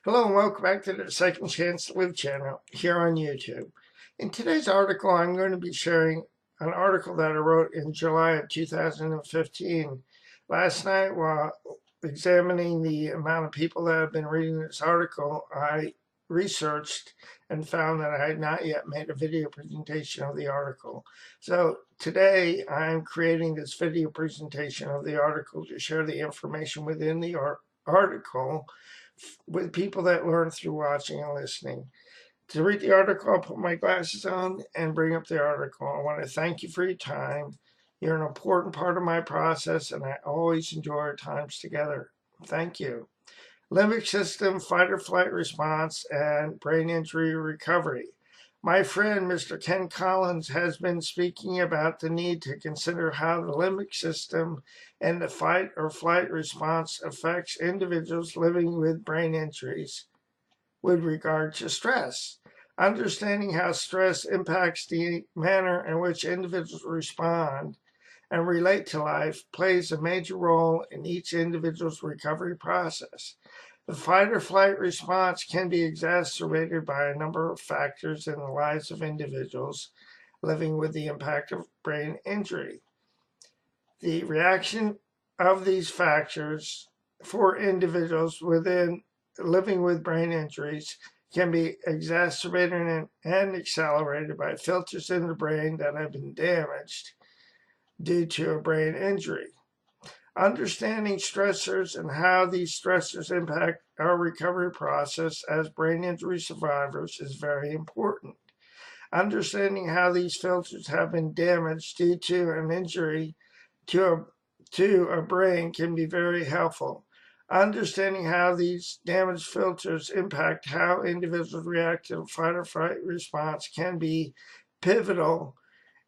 Hello and welcome back to the Second Chance to Live channel here on YouTube. In today's article, I'm going to be sharing an article that I wrote in July of 2015. Last night, while examining the amount of people that have been reading this article, I researched and found that I had not yet made a video presentation of the article. So today, I'm creating this video presentation of the article to share the information within the article with people that learn through watching and listening. To read the article, I'll put my glasses on and bring up the article. I want to thank you for your time. You're an important part of my process, and I always enjoy our times together. Thank you. Limbic system, fight or flight response, and brain injury recovery. My friend, Mr. Ken Collins, has been speaking about the need to consider how the limbic system and the fight or flight response affects individuals living with brain injuries with regard to stress. Understanding how stress impacts the manner in which individuals respond and relate to life plays a major role in each individual's recovery process. The fight or flight response can be exacerbated by a number of factors in the lives of individuals living with the impact of brain injury. The reaction of these factors for individuals living with brain injuries can be exacerbated and accelerated by filters in the brain that have been damaged due to a brain injury. Understanding stressors and how these stressors impact our recovery process as brain injury survivors is very important. Understanding how these filters have been damaged due to an injury to a brain can be very helpful. Understanding how these damaged filters impact how individuals react to fight or flight response can be pivotal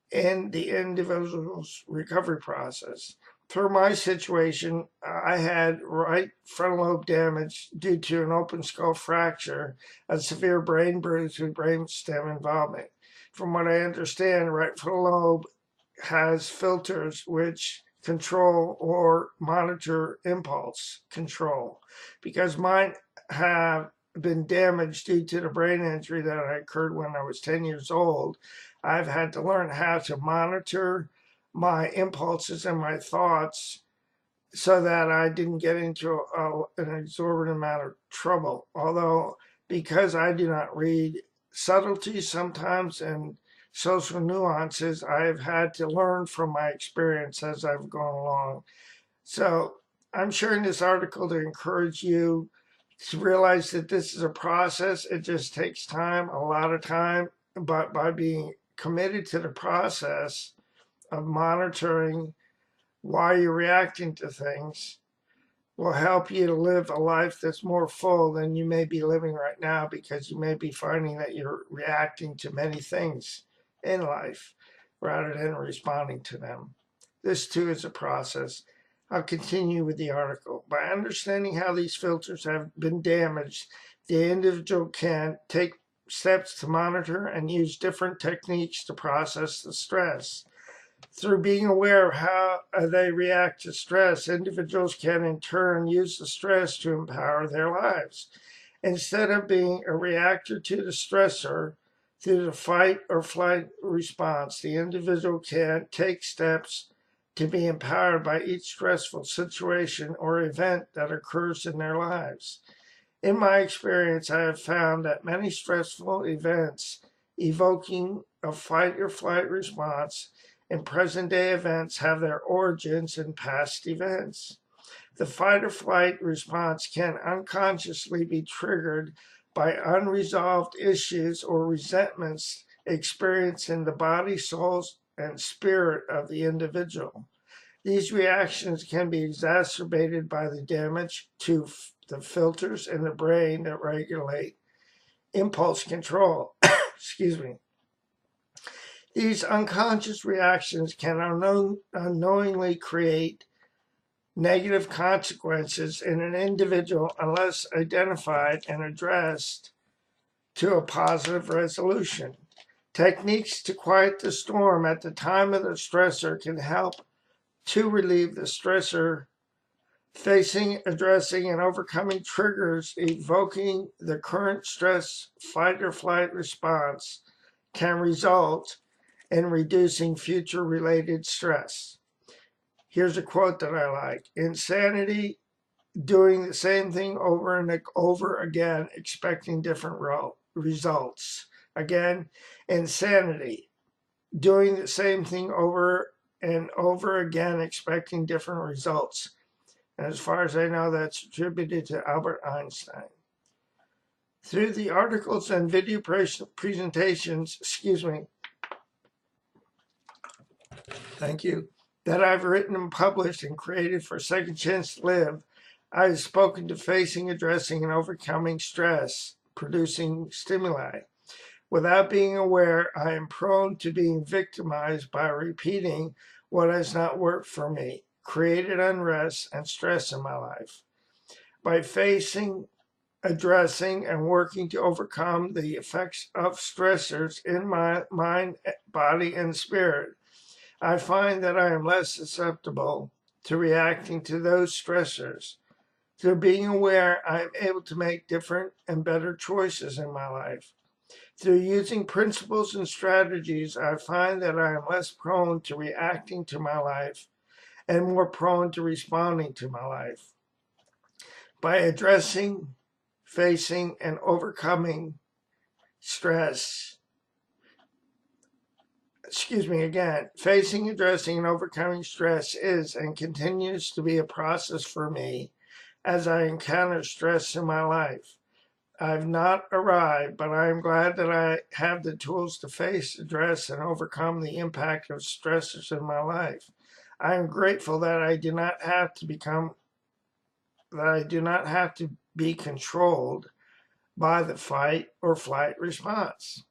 in the individual's recovery process. For my situation, I had right frontal lobe damage due to an open skull fracture, a severe brain bruise with brainstem involvement. From what I understand, right frontal lobe has filters which control or monitor impulse control. Because mine have been damaged due to the brain injury that occurred when I was 10 years old, I've had to learn how to monitor my impulses and my thoughts so that I didn't get into an exorbitant amount of trouble. Although, because I do not read subtleties sometimes and social nuances, I've had to learn from my experience as I've gone along. So I'm sharing this article to encourage you to realize that this is a process. It just takes time, a lot of time, but by being committed to the process of monitoring why you're reacting to things will help you to live a life that's more full than you may be living right now, because you may be finding that you're reacting to many things in life rather than responding to them. This too is a process. I'll continue with the article. By understanding how these filters have been damaged, the individual can take steps to monitor and use different techniques to process the stress. Through being aware of how they react to stress, individuals can in turn use the stress to empower their lives. Instead of being a reactor to the stressor through the fight or flight response, the individual can take steps to be empowered by each stressful situation or event that occurs in their lives. In my experience, I have found that many stressful events evoking a fight or flight response in present-day events have their origins in past events. The fight or flight response can unconsciously be triggered by unresolved issues or resentments experienced in the body, soul, and spirit of the individual. These reactions can be exacerbated by the damage to the filters in the brain that regulate impulse control. Excuse me. These unconscious reactions can unknowingly create negative consequences in an individual unless identified and addressed to a positive resolution. Techniques to quiet the storm at the time of the stressor can help to relieve the stressor Facing, addressing, and overcoming triggers evoking the current stress fight or flight response can result in reducing future related stress. Here's a quote that I like. Insanity, doing the same thing over and over again, expecting different results. Again, insanity, doing the same thing over and over again, expecting different results. And as far as I know, that's attributed to Albert Einstein. Through the articles and video presentations, thank you, that I've written and published and created for Second Chance to Live, I have spoken to facing, addressing, and overcoming stress, producing stimuli. Without being aware, I am prone to being victimized by repeating what has not worked for me, created unrest and stress in my life. By facing, addressing, and working to overcome the effects of stressors in my mind, body, and spirit, I find that I am less susceptible to reacting to those stressors. Through being aware, I am able to make different and better choices in my life. Through using principles and strategies, I find that I am less prone to reacting to my life and more prone to responding to my life. By addressing, facing, and overcoming stress, facing, addressing, and overcoming stress is and continues to be a process for me as I encounter stress in my life. I've not arrived, but I am glad that I have the tools to face, address, and overcome the impact of stressors in my life. I am grateful that I do not have to be controlled by the fight or flight response.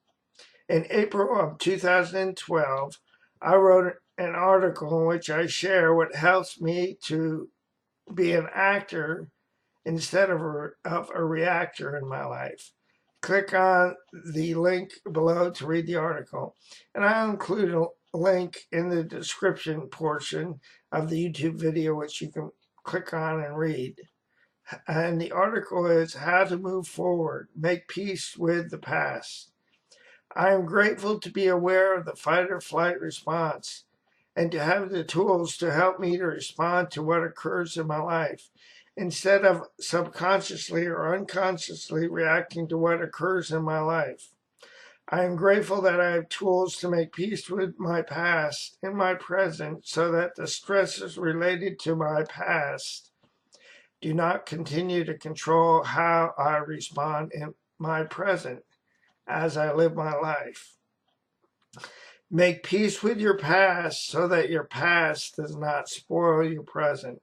In April of 2012, I wrote an article in which I share what helps me to be an actor instead of a reactor in my life. Click on the link below to read the article, and I'll include a link in the description portion of the YouTube video, which you can click on and read. And the article is How to Move Forward, Make Peace with the Past. I am grateful to be aware of the fight or flight response and to have the tools to help me to respond to what occurs in my life instead of subconsciously or unconsciously reacting to what occurs in my life. I am grateful that I have tools to make peace with my past in my present so that the stresses related to my past do not continue to control how I respond in my present as I live my life. Make peace with your past so that your past does not spoil your present.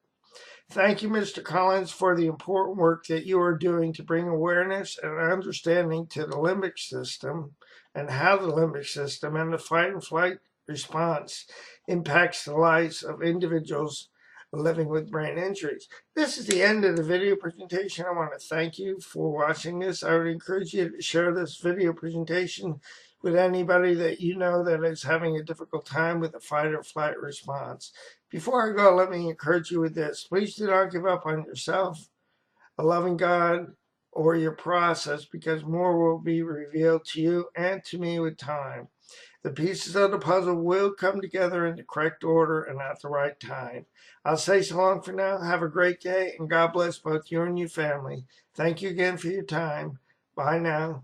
Thank you, Mr. Collins, for the important work that you are doing to bring awareness and understanding to the limbic system and how the limbic system and the fight and flight response impacts the lives of individuals living with brain injuries. This is the end of the video presentation. I want to thank you for watching this. I would encourage you to share this video presentation with anybody that you know that is having a difficult time with the fight or flight response. Before I go, let me encourage you with this. Please do not give up on yourself, a loving God, or your process, because more will be revealed to you and to me with time. The pieces of the puzzle will come together in the correct order and at the right time. I'll say so long for now. Have a great day, and God bless both you and your family. Thank you again for your time. Bye now.